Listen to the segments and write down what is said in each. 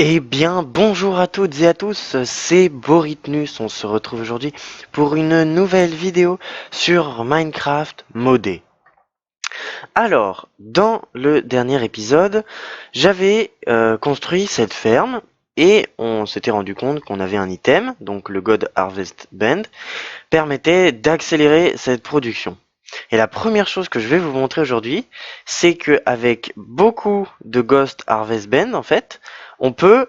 Eh bien, bonjour à toutes et à tous, c'est Boritnus. On se retrouve aujourd'hui pour une nouvelle vidéo sur Minecraft modé. Alors, dans le dernier épisode, j'avais construit cette ferme et on s'était rendu compte qu'on avait un item, donc le God Harvest Band, permettait d'accélérer cette production. Et la première chose que je vais vous montrer aujourd'hui, c'est qu'avec beaucoup de Ghost Harvest Band, en fait, on peut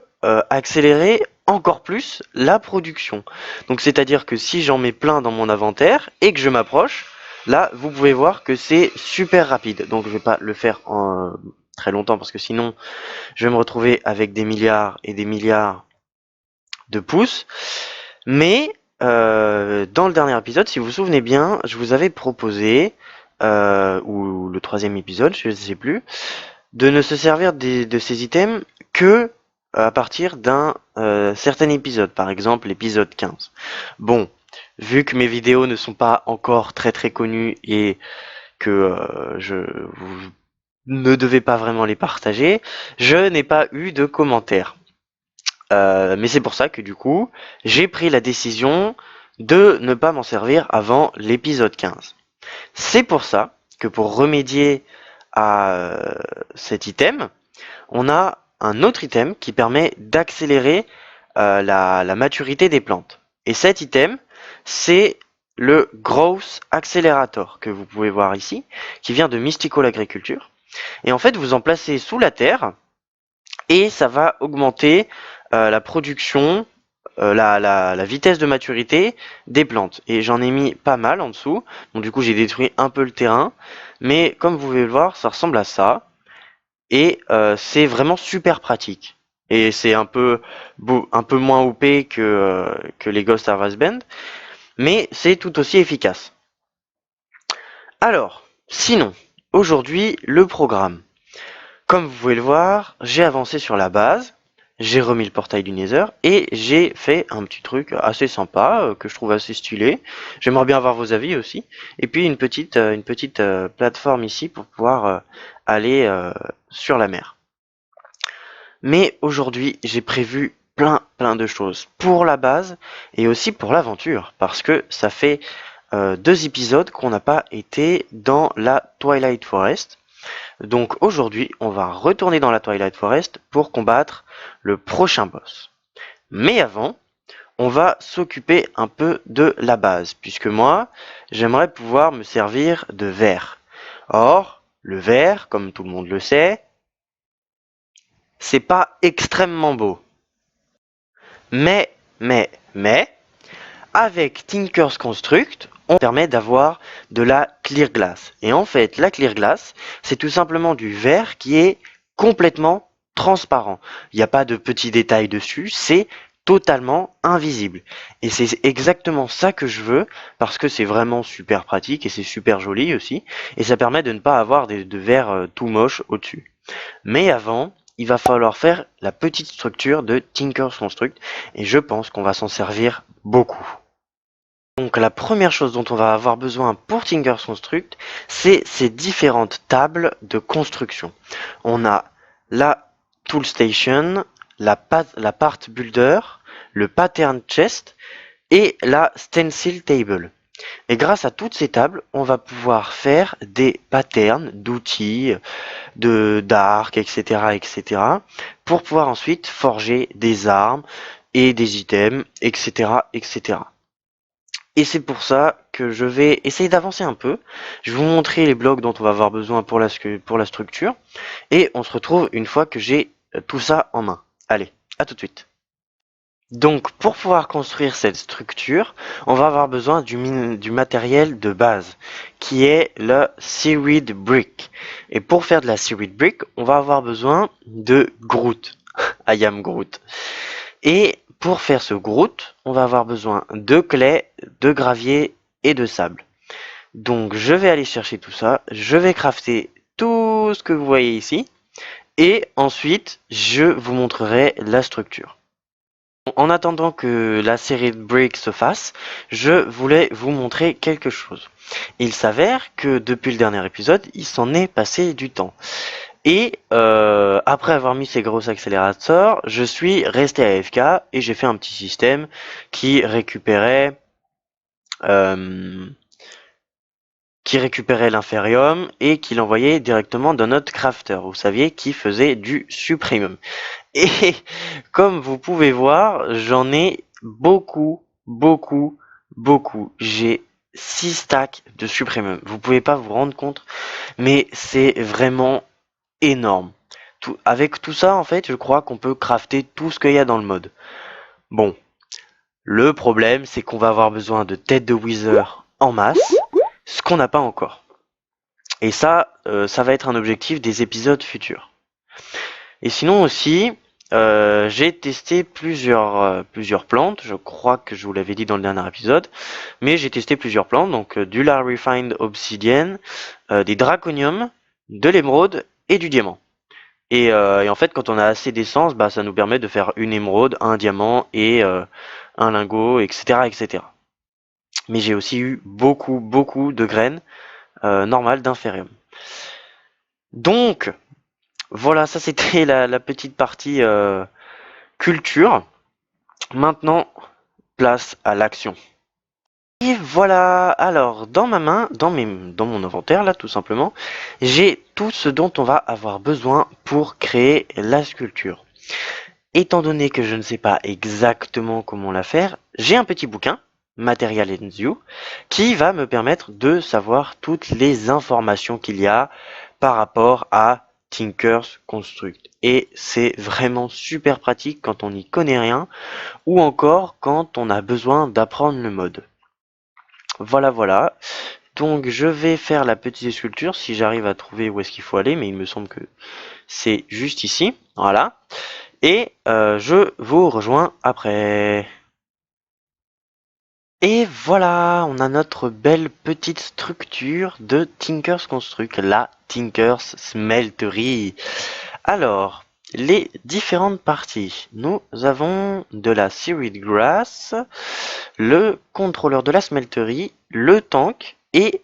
accélérer encore plus la production. Donc c'est-à-dire que si j'en mets plein dans mon inventaire et que je m'approche, là vous pouvez voir que c'est super rapide. Donc je vais pas le faire en très longtemps parce que sinon je vais me retrouver avec des milliards et des milliards de pouces. Mais dans le dernier épisode, si vous vous souvenez bien, je vous avais proposé, ou le troisième épisode, je ne sais plus, de ne se servir de ces items que à partir d'un certain épisode, par exemple l'épisode 15. Bon, vu que mes vidéos ne sont pas encore très connues et que vous ne devez pas vraiment les partager, je n'ai pas eu de commentaires. Mais c'est pour ça que du coup, j'ai pris la décision de ne pas m'en servir avant l'épisode 15. C'est pour ça que pour remédier à cet item, on a un autre item qui permet d'accélérer la maturité des plantes. Et cet item, c'est le Growth Accelerator que vous pouvez voir ici, qui vient de Mystical Agriculture. Et en fait, vous en placez sous la terre et ça va augmenter la production, la vitesse de maturité des plantes. Et j'en ai mis pas mal en dessous. Donc du coup j'ai détruit un peu le terrain. Mais comme vous pouvez le voir, ça ressemble à ça. Et c'est vraiment super pratique. Et c'est un peu moins OP que les Ghost Harvest Band. Mais c'est tout aussi efficace. Alors, sinon, aujourd'hui, le programme. Comme vous pouvez le voir, j'ai avancé sur la base, j'ai remis le portail du Nether et j'ai fait un petit truc assez sympa que je trouve assez stylé. J'aimerais bien avoir vos avis aussi. Et puis une petite plateforme ici pour pouvoir aller sur la mer. Mais aujourd'hui, j'ai prévu plein de choses pour la base et aussi pour l'aventure parce que ça fait 2 épisodes qu'on n'a pas été dans la Twilight Forest. Donc aujourd'hui, on va retourner dans la Twilight Forest pour combattre le prochain boss. Mais avant, on va s'occuper un peu de la base, puisque moi, j'aimerais pouvoir me servir de verre. Or, le verre, comme tout le monde le sait, c'est pas extrêmement beau. Mais, avec Tinker's Construct, on permet d'avoir de la clear glass. Et en fait, la clear glass, c'est tout simplement du verre qui est complètement transparent. Il n'y a pas de petits détails dessus, c'est totalement invisible. Et c'est exactement ça que je veux, parce que c'est vraiment super pratique et c'est super joli aussi. Et ça permet de ne pas avoir de verre tout moche au-dessus. Mais avant, il va falloir faire la petite structure de Tinker's Construct. Et je pense qu'on va s'en servir beaucoup. Donc la première chose dont on va avoir besoin pour Tinker's Construct, c'est ces différentes tables de construction. On a la Tool Station, la Part Builder, le Pattern Chest et la Stencil Table. Et grâce à toutes ces tables, on va pouvoir faire des patterns d'outils, d'arcs, etc., pour pouvoir ensuite forger des armes et des items, etc. Et c'est pour ça que je vais essayer d'avancer un peu. Je vais vous montrer les blocs dont on va avoir besoin pour la structure. Et on se retrouve une fois que j'ai tout ça en main. Allez, à tout de suite. Donc pour pouvoir construire cette structure, on va avoir besoin du matériel de base, qui est le Seaweed Brick. Et pour faire de la Seaweed Brick, on va avoir besoin de Groot. I am Groot. Et pour faire ce Groot, on va avoir besoin de clés, de gravier et de sable. Donc je vais aller chercher tout ça, je vais crafter tout ce que vous voyez ici, et ensuite je vous montrerai la structure. En attendant que la série de breaks se fasse, je voulais vous montrer quelque chose. Il s'avère que depuis le dernier épisode, il s'en est passé du temps. Et après avoir mis ces gros accélérateurs, je suis resté AFK et j'ai fait un petit système qui récupérait euh, l'inferium et qui l'envoyait directement dans notre crafter. Vous saviez, qui faisait du supremum. Et comme vous pouvez voir, j'en ai beaucoup, beaucoup, beaucoup. J'ai 6 stacks de supremum. Vous pouvez pas vous rendre compte, mais c'est vraiment énorme. Avec tout ça, en fait, je crois qu'on peut crafter tout ce qu'il y a dans le mode. Bon, le problème, c'est qu'on va avoir besoin de têtes de wither en masse, ce qu'on n'a pas encore. Et ça, ça va être un objectif des épisodes futurs. Et sinon aussi, j'ai testé plusieurs plantes. Je crois que je vous l'avais dit dans le dernier épisode, mais j'ai testé plusieurs plantes, donc du la refined obsidian, des draconium, de l'émeraude et du diamant. Et en fait, quand on a assez d'essence, bah, ça nous permet de faire une émeraude, un diamant et un lingot, etc., etc. Mais j'ai aussi eu beaucoup, beaucoup de graines normales d'inférium. Donc, voilà, ça c'était la petite partie culture. Maintenant, place à l'action. Et voilà, alors dans ma main, dans mon inventaire là tout simplement, j'ai tout ce dont on va avoir besoin pour créer la sculpture. Étant donné que je ne sais pas exactement comment la faire, j'ai un petit bouquin, Material and You, qui va me permettre de savoir toutes les informations qu'il y a par rapport à Tinker's Construct. Et c'est vraiment super pratique quand on n'y connaît rien, ou encore quand on a besoin d'apprendre le mode. Voilà, voilà. Donc je vais faire la petite sculpture si j'arrive à trouver où est-ce qu'il faut aller, mais il me semble que c'est juste ici. Voilà. Et je vous rejoins après. Et voilà, on a notre belle petite structure de Tinker's Construct, la Tinker's Smeltery. Alors, les différentes parties. Nous avons de la Seaweed Grass, le contrôleur de la smelterie, le tank et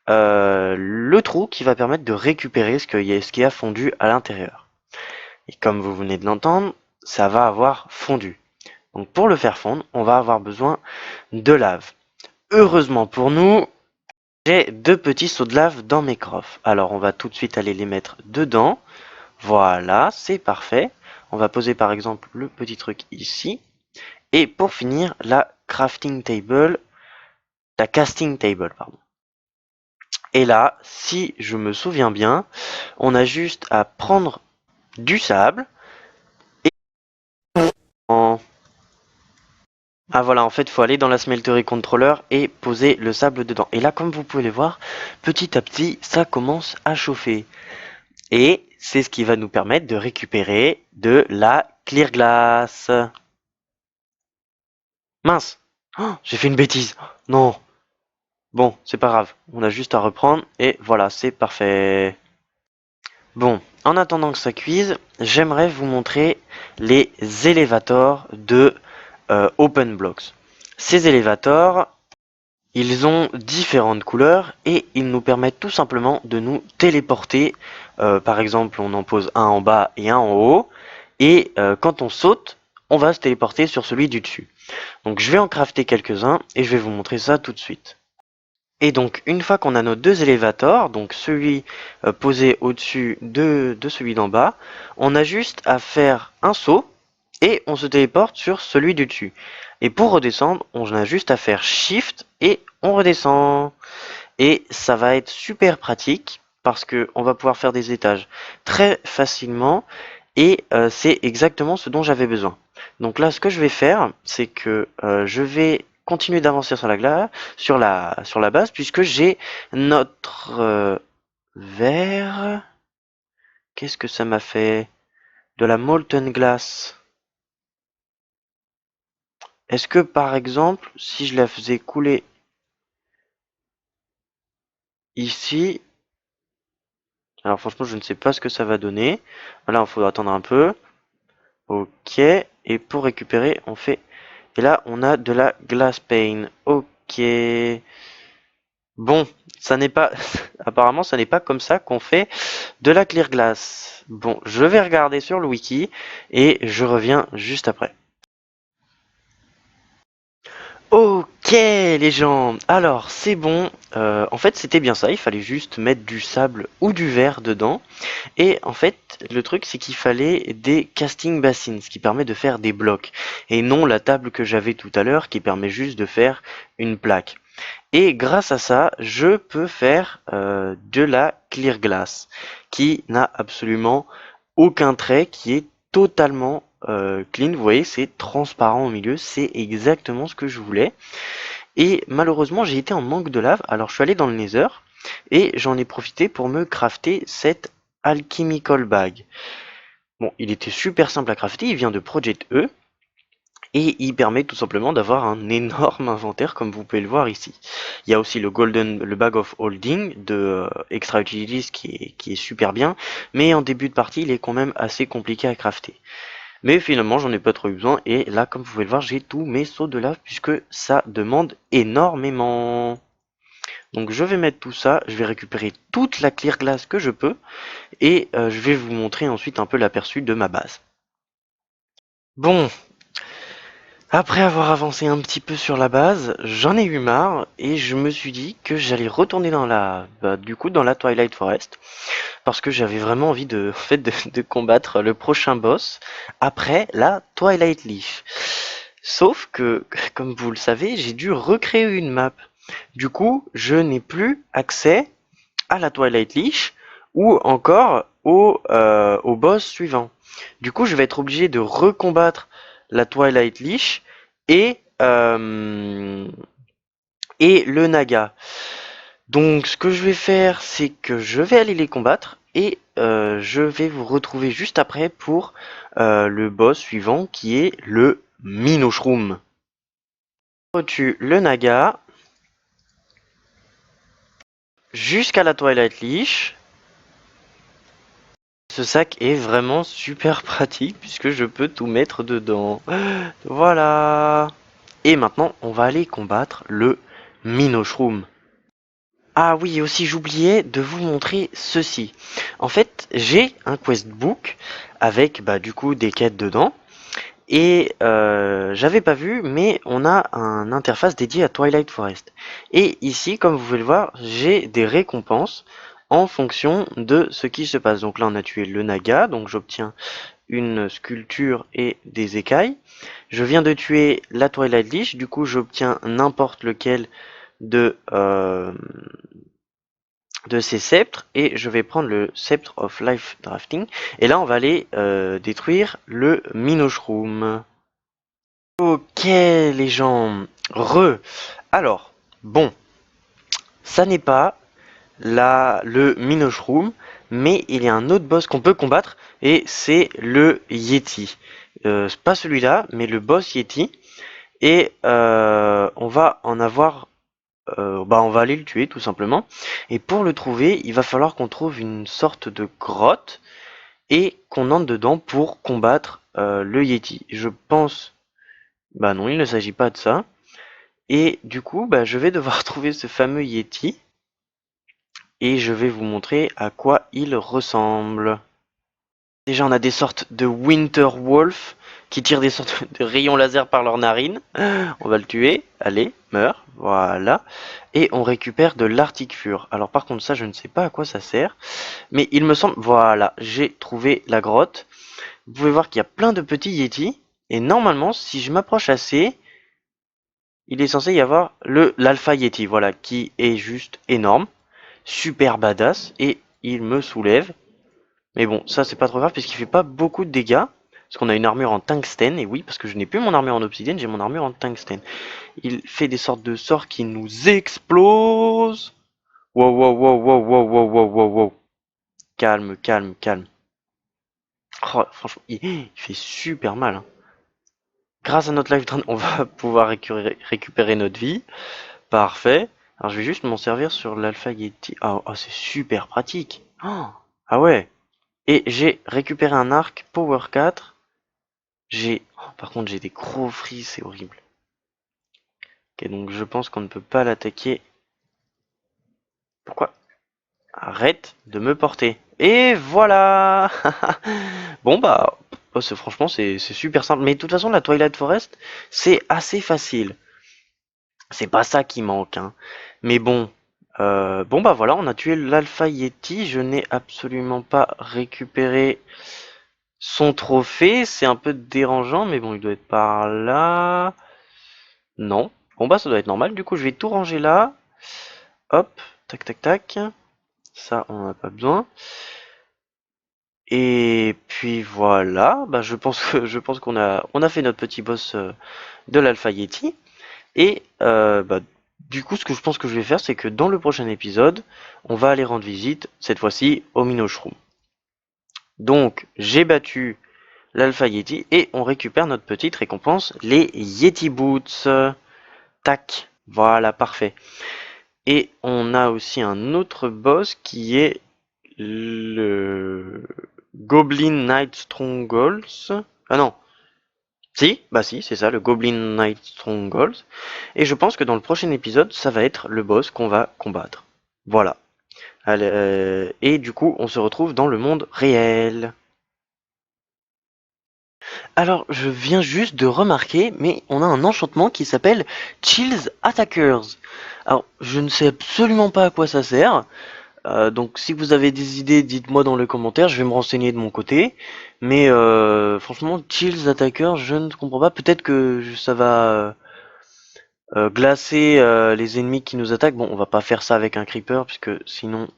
le trou qui va permettre de récupérer ce qui a fondu à l'intérieur. Et comme vous venez de l'entendre, ça va avoir fondu. Donc pour le faire fondre, on va avoir besoin de lave. Heureusement pour nous, j'ai deux petits seaux de lave dans mes coffres. Alors on va tout de suite aller les mettre dedans. Voilà, c'est parfait. On va poser par exemple le petit truc ici. Et pour finir, la casting table, pardon. Et là, si je me souviens bien, on a juste à prendre du sable et en... Ah voilà, en fait, il faut aller dans la smeltery controller et poser le sable dedans. Et là, comme vous pouvez le voir, petit à petit, ça commence à chauffer. Et c'est ce qui va nous permettre de récupérer de la clear glass. Mince! Oh, j'ai fait une bêtise. Non. Bon, c'est pas grave. On a juste à reprendre et voilà, c'est parfait. Bon, en attendant que ça cuise, j'aimerais vous montrer les élévators de OpenBlocks. Ces élévators, ils ont différentes couleurs et ils nous permettent tout simplement de nous téléporter. Par exemple, on en pose un en bas et un en haut. Et quand on saute, on va se téléporter sur celui du dessus. Donc je vais en crafter quelques-uns et je vais vous montrer ça tout de suite. Et donc une fois qu'on a nos deux élévators, donc celui posé au-dessus de celui d'en bas, on a juste à faire un saut et on se téléporte sur celui du dessus. Et pour redescendre, on a juste à faire Shift et on redescend. Et ça va être super pratique parce que on va pouvoir faire des étages très facilement et c'est exactement ce dont j'avais besoin. Donc là, ce que je vais faire, c'est que je vais continuer d'avancer sur la glace, sur la base, puisque j'ai notre verre. Qu'est-ce que ça m'a fait? De la molten glass. Est-ce que par exemple, si je la faisais couler ici, alors franchement, je ne sais pas ce que ça va donner. Voilà, il faudra attendre un peu. Ok. Et pour récupérer, on fait. Et là, on a de la glass pane. Ok. Bon, ça n'est pas... Apparemment, ça n'est pas comme ça qu'on fait de la clear glass. Bon, je vais regarder sur le wiki et je reviens juste après. Ok les gens, alors c'est bon, en fait c'était bien ça, il fallait juste mettre du sable ou du verre dedans, et en fait le truc c'est qu'il fallait des casting bassins, ce qui permet de faire des blocs, et non la table que j'avais tout à l'heure qui permet juste de faire une plaque. Et grâce à ça, je peux faire de la clear glass, qui n'a absolument aucun trait, qui est totalement clean. Vous voyez, c'est transparent au milieu, c'est exactement ce que je voulais. Et malheureusement, j'ai été en manque de lave, alors je suis allé dans le Nether, et j'en ai profité pour me crafter cette Alchemical Bag. Bon, il était super simple à crafter, il vient de Project E, et il permet tout simplement d'avoir un énorme inventaire comme vous pouvez le voir ici. Il y a aussi le Bag of Holding de Extra Utilities qui est super bien, mais en début de partie il est quand même assez compliqué à crafter. Mais finalement j'en ai pas trop eu besoin et là comme vous pouvez le voir j'ai tous mes sauts de lave puisque ça demande énormément. Donc je vais mettre tout ça, je vais récupérer toute la clear glass que je peux et je vais vous montrer ensuite un peu l'aperçu de ma base. Bon, après avoir avancé un petit peu sur la base, j'en ai eu marre et je me suis dit que j'allais retourner dans dans la Twilight Forest parce que j'avais vraiment envie en fait, de combattre le prochain boss après la Twilight Leaf. Sauf que, comme vous le savez, j'ai dû recréer une map. Du coup, je n'ai plus accès à la Twilight Leaf ou encore au boss suivant. Du coup, je vais être obligé de recombattre la Twilight Leaf et, euh, et le Naga. Donc, ce que je vais faire, c'est que je vais aller les combattre et je vais vous retrouver juste après pour le boss suivant qui est le Minoshroom. On tue le Naga jusqu'à la Twilight Leaf. Ce sac est vraiment super pratique puisque je peux tout mettre dedans. Voilà. Et maintenant, on va aller combattre le Minoshroom. Ah oui, aussi j'oubliais de vous montrer ceci. En fait, j'ai un questbook avec du coup des quêtes dedans. Et j'avais pas vu, mais on a un interface dédié à Twilight Forest. Et ici, comme vous pouvez le voir, j'ai des récompenses en fonction de ce qui se passe. Donc là, on a tué le Naga, donc j'obtiens une sculpture et des écailles. Je viens de tuer la Twilight Lich, du coup j'obtiens n'importe lequel de, euh, de ces sceptres et je vais prendre le Sceptre of Life Drafting. Et là, on va aller détruire le Minoshroom. Ok les gens, alors, bon, ça n'est pas le Minoshroom, mais il y a un autre boss qu'on peut combattre, et c'est le Yeti. Pas celui-là, mais le boss Yeti, et on va en avoir... on va aller le tuer tout simplement, et pour le trouver, il va falloir qu'on trouve une sorte de grotte, et qu'on entre dedans pour combattre le Yeti. Je pense... Bah non, il ne s'agit pas de ça. Et du coup, je vais devoir trouver ce fameux Yeti et je vais vous montrer à quoi il ressemble. Déjà, on a des sortes de Winter Wolf qui tirent des sortes de rayons laser par leurs narines. On va le tuer. Allez, meurs. Voilà. Et on récupère de l'Arctic Fur. Alors par contre, ça, je ne sais pas à quoi ça sert. Mais il me semble... Voilà, j'ai trouvé la grotte. Vous pouvez voir qu'il y a plein de petits Yeti. Et normalement, si je m'approche assez, il est censé y avoir l'Alpha Yeti, voilà, qui est juste énorme, super badass, et il me soulève. Mais bon, ça c'est pas trop grave puisqu'il fait pas beaucoup de dégâts. Parce qu'on a une armure en tungstène, et oui, parce que je n'ai plus mon armure en obsidienne, j'ai mon armure en tungstène. Il fait des sortes de sorts qui nous explosent. Wow, wow, wow, wow, wow, wow, wow, wow, wow. Calme, calme, calme. Oh, franchement, il fait super mal, hein. Grâce à notre life drain, on va pouvoir récupérer notre vie. Parfait. Alors je vais juste m'en servir sur l'Alpha Yeti. C'est super pratique. Ah ouais. Et j'ai récupéré un arc Power 4. Par contre j'ai des gros fris, c'est horrible. Ok, donc je pense qu'on ne peut pas l'attaquer arrête de me porter. Et voilà. Bon bah, franchement c'est super simple. Mais de toute façon la Twilight Forest c'est assez facile. C'est pas ça qui manque, hein. Mais bon, bon bah voilà, on a tué l'Alpha Yeti. Je n'ai absolument pas récupéré son trophée. C'est un peu dérangeant, mais bon, il doit être par là. Non. Bon bah ça doit être normal. Du coup, je vais tout ranger là. Hop, tac tac tac. Ça, on n'en a pas besoin. Et puis voilà, bah je pense qu'on a fait notre petit boss de l'Alpha Yeti. Et bah, du coup, ce que je pense que je vais faire, c'est que dans le prochain épisode, on va aller rendre visite, cette fois-ci, au Minoshroom. Donc, j'ai battu l'Alpha Yeti et on récupère notre petite récompense, les Yeti Boots. Tac, voilà, parfait. Et on a aussi un autre boss qui est le Goblin Knight Strongholds. Ah non, si, bah si, c'est ça, le Goblin Knight Strongholds. Et je pense que dans le prochain épisode, ça va être le boss qu'on va combattre. Voilà. Allez, et du coup, on se retrouve dans le monde réel. Alors, je viens juste de remarquer, mais on a un enchantement qui s'appelle Chills Attackers. Alors, je ne sais absolument pas à quoi ça sert. Donc, si vous avez des idées, dites-moi dans les commentaires. Je vais me renseigner de mon côté. Mais franchement, Chills Attackers, je ne comprends pas. Peut-être que ça va glacer les ennemis qui nous attaquent. Bon, on va pas faire ça avec un creeper, puisque sinon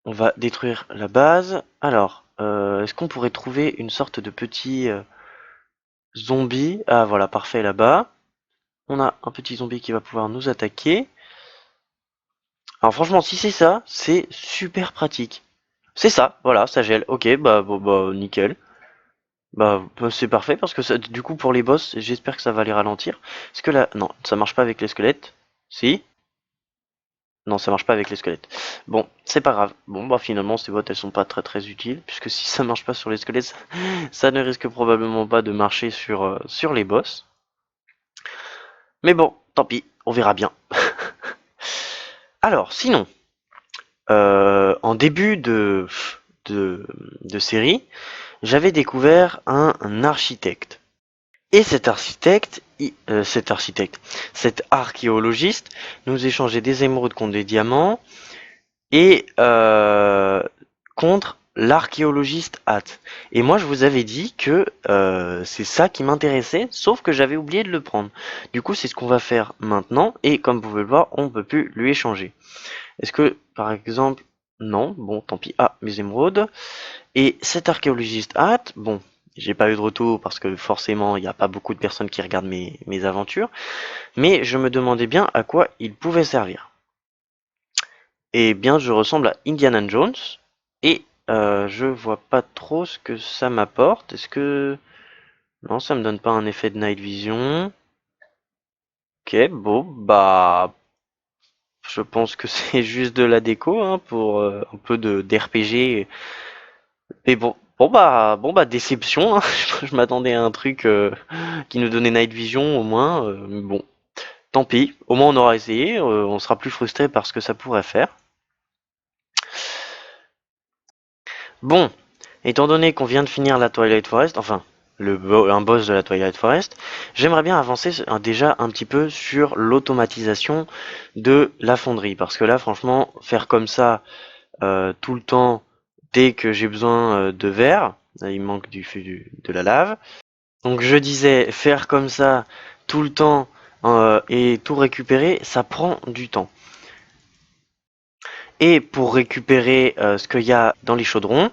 on va détruire la base. Alors, est-ce qu'on pourrait trouver une sorte de petit zombie? Ah voilà, parfait là-bas. On a un petit zombie qui va pouvoir nous attaquer. Alors franchement, si c'est ça, c'est super pratique. C'est ça, voilà, ça gèle. Ok, bah, bah nickel. Bah, c'est parfait parce que ça, du coup pour les boss, j'espère que ça va les ralentir. Est-ce que là, non, ça marche pas avec les squelettes. Si? Non, ça marche pas avec les squelettes. Bon, c'est pas grave. Bon, bah finalement, ces bottes, elles sont pas très très utiles, puisque si ça marche pas sur les squelettes, ça ne risque probablement pas de marcher sur les boss. Mais bon, tant pis, on verra bien. Alors, sinon, en début de, de série, j'avais découvert un architecte. Et cet archéologiste, nous échangeait des émeraudes contre des diamants, et contre l'archéologiste Hat. Et moi, je vous avais dit que c'est ça qui m'intéressait, sauf que j'avais oublié de le prendre. Du coup, c'est ce qu'on va faire maintenant, et comme vous pouvez le voir, on ne peut plus lui échanger. Est-ce que, par exemple, non, bon, tant pis. Ah, mes émeraudes. Et cet archéologiste Hat, bon, j'ai pas eu de retour parce que forcément, il n'y a pas beaucoup de personnes qui regardent mes aventures, mais je me demandais bien à quoi il pouvait servir. Eh bien, je ressemble à Indiana Jones et je vois pas trop ce que ça m'apporte. Est-ce que... Non, ça me donne pas un effet de night vision. Ok, bon, bah... Je pense que c'est juste de la déco, hein, pour un peu de d'RPG. Et bon bah déception, hein. Je m'attendais à un truc qui nous donnait night vision au moins. Mais bon, tant pis. Au moins on aura essayé. On sera plus frustré par ce que ça pourrait faire. Bon, étant donné qu'on vient de finir la Twilight Forest, enfin, un boss de la Twilight Forest, j'aimerais bien avancer déjà un petit peu sur l'automatisation de la fonderie. Parce que là, franchement, faire comme ça tout le temps, dès que j'ai besoin de verre, il me manque de la lave. Donc je disais, faire comme ça tout le temps et tout récupérer, ça prend du temps. Et pour récupérer ce qu'il y a dans les chaudrons,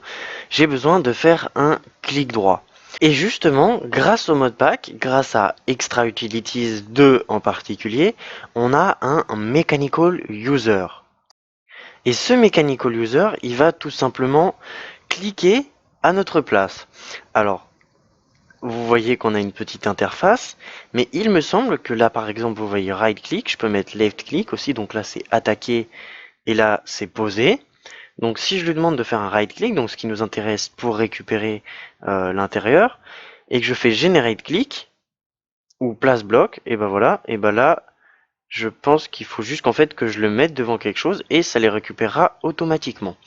j'ai besoin de faire un clic droit. Et justement, grâce au modpack, grâce à Extra Utilities 2 en particulier, on a un Mechanical User. Et ce Mechanical User, il va tout simplement cliquer à notre place. Alors, vous voyez qu'on a une petite interface, mais il me semble que là, par exemple, vous voyez right click, je peux mettre left click aussi, donc là c'est attaquer et là c'est poser. Donc si je lui demande de faire un right click, donc ce qui nous intéresse pour récupérer l'intérieur, et que je fais generate click ou place bloc, et ben voilà, et ben là Je pense qu'il faut juste qu'en fait que je le mette devant quelque chose et ça les récupérera automatiquement.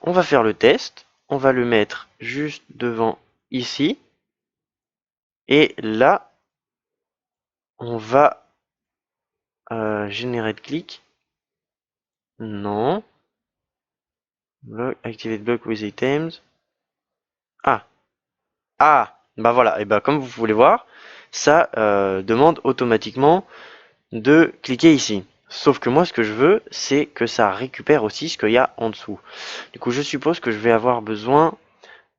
On va faire le test. On va le mettre juste devant ici. Et là, on va générer de clic. Non. Activate block with items. Ah. Ah. Bah voilà. Et bah comme vous pouvez voir, ça demande automatiquement de cliquer ici. Sauf que moi, ce que je veux, c'est que ça récupère aussi ce qu'il y a en dessous. Du coup, je suppose que je vais avoir besoin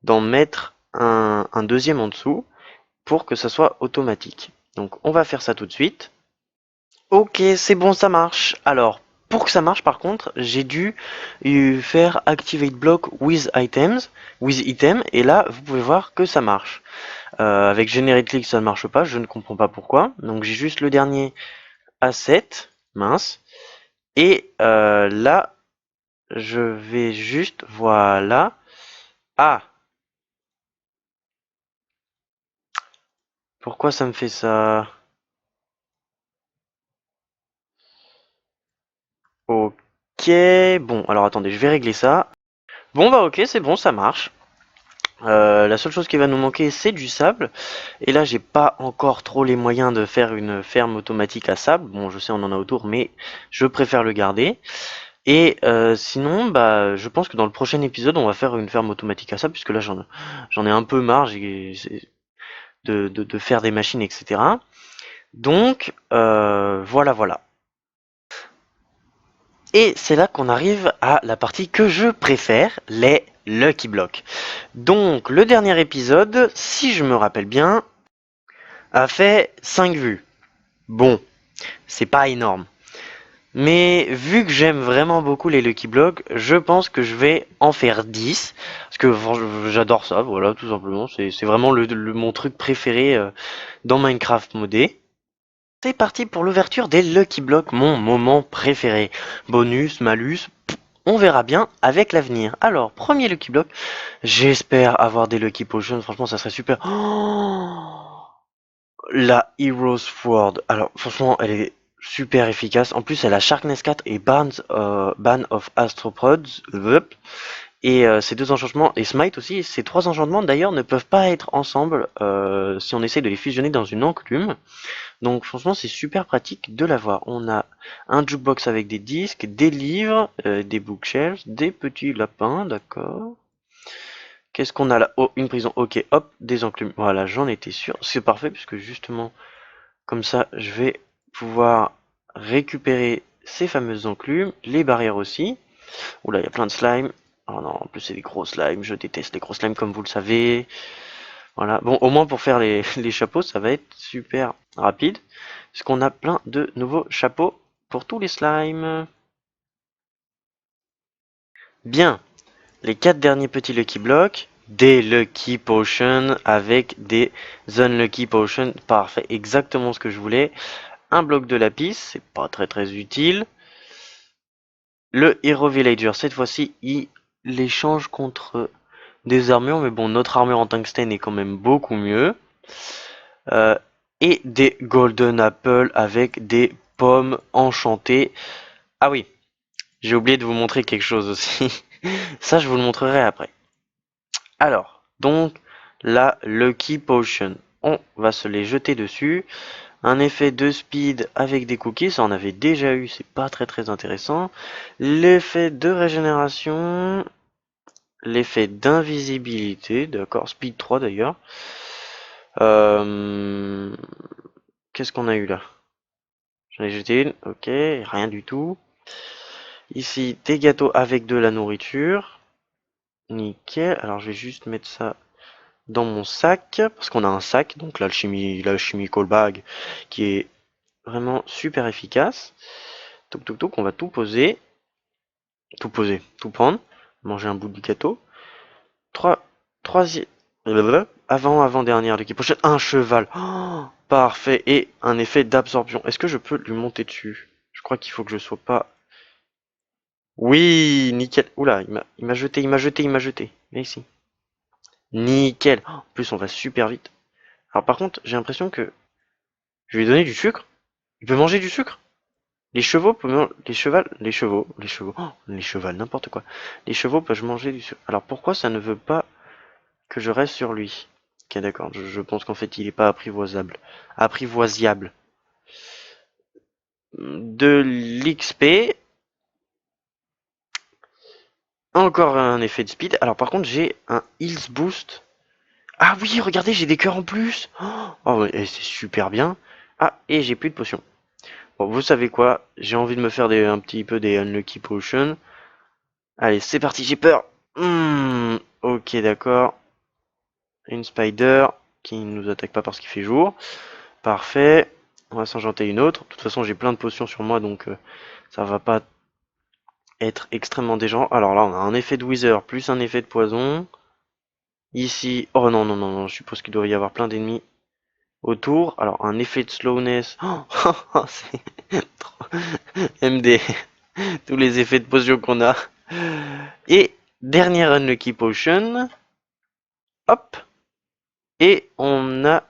d'en mettre un deuxième en dessous pour que ça soit automatique. Donc, on va faire ça tout de suite. Ok, c'est bon, ça marche. Alors, pour que ça marche, par contre, j'ai dû faire Activate Block with Items, with Item, et là, vous pouvez voir que ça marche. Avec Generate Click, ça ne marche pas, je ne comprends pas pourquoi. Donc, j'ai juste le dernier Asset, mince. Et là, je vais juste, voilà. Ah, pourquoi ça me fait ça? Ok, bon, alors attendez, je vais régler ça. Bon bah ok, c'est bon, ça marche. La seule chose qui va nous manquer, c'est du sable. Et là, j'ai pas encore trop les moyens de faire une ferme automatique à sable. Bon, je sais, on en a autour, mais je préfère le garder. Et sinon, bah, je pense que dans le prochain épisode, on va faire une ferme automatique à sable, puisque là, j'en ai un peu marre de faire des machines, etc. Donc, voilà, voilà. Et c'est là qu'on arrive à la partie que je préfère, les Lucky Blocks. Donc, le dernier épisode, si je me rappelle bien, a fait 5 vues. Bon, c'est pas énorme. Mais vu que j'aime vraiment beaucoup les Lucky Blocks, je pense que je vais en faire 10. Parce que j'adore ça, voilà, tout simplement. C'est vraiment mon truc préféré dans Minecraft modé. C'est parti pour l'ouverture des Lucky Blocks, mon moment préféré. Bonus, malus, on verra bien avec l'avenir. Alors, premier Lucky Block, j'espère avoir des Lucky Potions, franchement ça serait super. Oh, la Hero's Sword, alors franchement elle est super efficace. En plus elle a Sharkness 4 et Ban of Astropods. Et ces deux enchantements, et Smite aussi, ces trois enchantements d'ailleurs ne peuvent pas être ensemble si on essaie de les fusionner dans une enclume. Donc franchement c'est super pratique de l'avoir. On a un jukebox avec des disques, des livres, des bookshelves, des petits lapins, d'accord. Qu'est-ce qu'on a là? Oh, une prison, ok, hop, des enclumes. Voilà, j'en étais sûr. C'est parfait puisque justement, comme ça, je vais pouvoir récupérer ces fameuses enclumes, les barrières aussi. Oula, il y a plein de slime. Oh non, en plus c'est des gros slimes, je déteste les gros slimes comme vous le savez. Voilà, bon, au moins pour faire les chapeaux, ça va être super rapide. Parce qu'on a plein de nouveaux chapeaux pour tous les slimes. Bien, les 4 derniers petits Lucky Blocks, des Lucky Potions avec des Unlucky Potions. Parfait, exactement ce que je voulais. Un bloc de lapis, c'est pas très utile. Le Hero Villager, cette fois-ci, il l'échange contre des armures, mais bon, notre armure en tungstène est quand même beaucoup mieux. Euh, et des Golden Apple avec des pommes enchantées. Ah oui, j'ai oublié de vous montrer quelque chose aussi. Ça, je vous le montrerai après. Alors, donc, la Lucky Potion. On va se les jeter dessus. Un effet de speed avec des cookies, ça on avait déjà eu, c'est pas très intéressant. L'effet de régénération. L'effet d'invisibilité, d'accord, speed 3 d'ailleurs. Euh, Qu'est-ce qu'on a eu là? J'en ai jeté une, ok, rien du tout. Ici, des gâteaux avec de la nourriture. Nickel, alors je vais juste mettre ça dans mon sac, parce qu'on a un sac, donc l'alchimie call bag, qui est vraiment super efficace. Toc, on va tout poser. Tout poser, tout prendre. Manger un bout du gâteau. Troisième. Avant-dernière de qui prochaine. Un cheval. Oh, parfait. Et un effet d'absorption. Est-ce que je peux lui monter dessus? Je crois qu'il faut que je sois pas. Oui, nickel. Oula, il m'a jeté. Viens ici. Nickel. Oh, en plus, on va super vite. Alors par contre, j'ai l'impression que je lui ai donné du sucre. Il peut manger du sucre? Les chevaux peuvent les chevaux, n'importe quoi. Les chevaux peuvent manger du Alors pourquoi ça ne veut pas que je reste sur lui? Ok, d'accord, je pense qu'en fait il est pas apprivoisable. Apprivoisiable. De l'XP, encore un effet de speed. Alors par contre j'ai un health boost. Ah oui, regardez, j'ai des cœurs en plus. Oh, ouais, c'est super bien. Ah, et j'ai plus de potions. Bon, vous savez quoi? J'ai envie de me faire un petit peu des unlucky potions. Allez, c'est parti, j'ai peur. Ok, d'accord. Une spider qui ne nous attaque pas parce qu'il fait jour. Parfait. On va s'enjanter une autre. De toute façon, j'ai plein de potions sur moi, donc ça va pas être extrêmement dérangeant. Alors là, on a un effet de wither plus un effet de poison. Ici, oh non, non, non, non, je suppose qu'il doit y avoir plein d'ennemis autour. Alors, un effet de slowness. Oh, c'est trop MD. Tous les effets de potion qu'on a. Et dernière unlucky potion. Hop. Et on a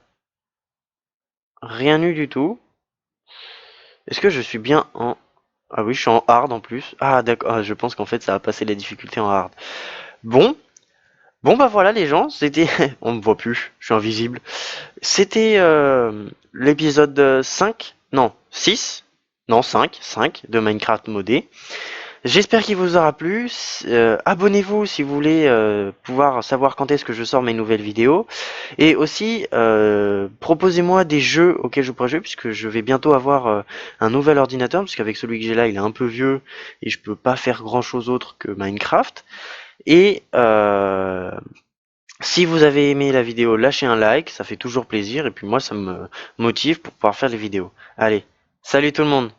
rien eu du tout. Est-ce que je suis bien en... Ah oui, je suis en hard en plus. Ah d'accord, ah, je pense qu'en fait ça a passé la difficulté en hard. Bon, bon bah voilà les gens, c'était... On me voit plus, je suis invisible. C'était l'épisode 5, non, 6, non 5 de Minecraft modé. J'espère qu'il vous aura plu. Abonnez-vous si vous voulez pouvoir savoir quand est-ce que je sors mes nouvelles vidéos. Et aussi, proposez-moi des jeux auxquels je pourrais jouer, puisque je vais bientôt avoir un nouvel ordinateur, puisqu'avec celui que j'ai là, il est un peu vieux et je peux pas faire grand-chose autre que Minecraft. Et si vous avez aimé la vidéo, lâchez un like, ça fait toujours plaisir, et puis moi, ça me motive pour pouvoir faire les vidéos. Allez, salut tout le monde!